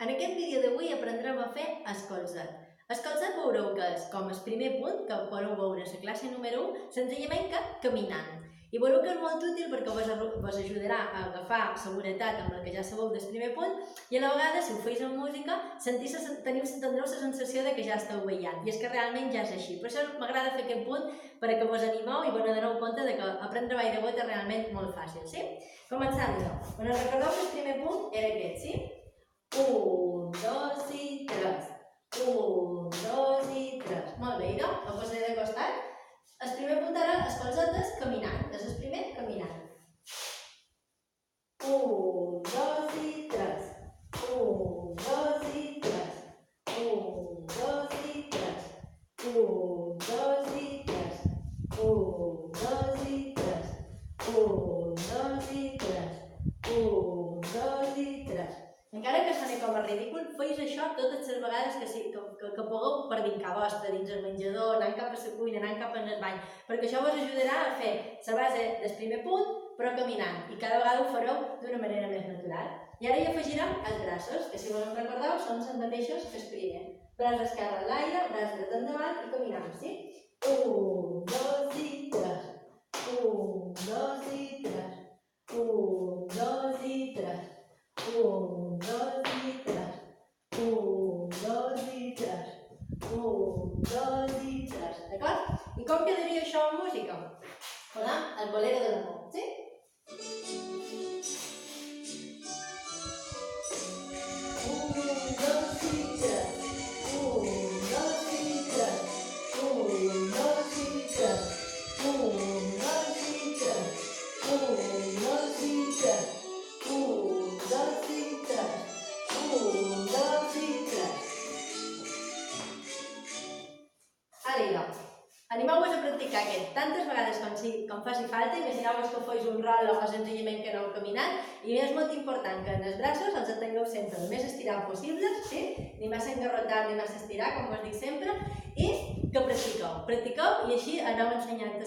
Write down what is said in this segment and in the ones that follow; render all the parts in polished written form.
En aquest vídeo d'avui aprendrem a fer el colzet. El colzet veureu que és com el primer punt que podeu veure a la classe número 1, senzillament que caminant. I veureu que és molt útil perquè vos ajudarà a agafar seguretat amb la que ja sabeu del primer punt i a la vegada, si ho feu amb música, tindreu la sensació de que ja esteu ballant. I és que realment ja és així. Per això m'agrada fer aquest punt perquè vos animeu i vos adoneu compte que aprendre ball de bota és realment molt fàcil, sí? Començant, doncs. Quan us recordeu que el primer punt era aquest, sí? 1, 2 i 3. 1, 2 i 3. Molt bé, idò? El posaré de costat. El primer punt ara, el colzet és caminant. És el primer caminant. 1, 2 i 3. 1, 2 i 3. 1, 2 i 3. 1, 2 i 3. 1, 2 i 3. 1, 2 i 3. 1, 2 i 3. Encara que soni com a ridícul, feis això totes les vegades que pugueu per dins casa vostra, dins el menjador, anant cap a la cuina, anant cap al bany, perquè això vos ajudarà a fer la base del primer punt, però caminant, i cada vegada ho fareu d'una manera més natural. I ara hi afegirem els braços, que si vos en recordeu són els mateixos que el primer. Braç esquerre en l'aire, braç dret endavant i caminant, sí? 1, 2 i 3. 1, 2 i 3. 1, 2 i 3. 1, 2 i 3. 1, 2 i 3. 1, 2 i 3. D'acord? I com quedaria això amb música? Hola, el bolero de l'amor, sí? 1, 2 i 3. 1, 2 i 3. 1, 2 i 3. 1, 2 i 3. 1, 2 i 3. 1, 2 i 3. 1, 2 i 3. Ara idò. Animeu-vos a practicar aquest tantes vegades com faci falta, imagineu-vos que feis un rol o senzillament que aneu caminant, i és molt important que en els braços els tingueu sempre el més estirat possible, sí? Ni massa engarrotat ni massa estirat, com us dic sempre, i que practiqueu i així aneu ensenyant a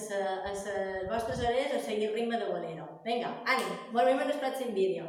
les vostres orelles a seguir el ritme de bolero. Vinga, ànim, ens veiem en el pròxim vídeo.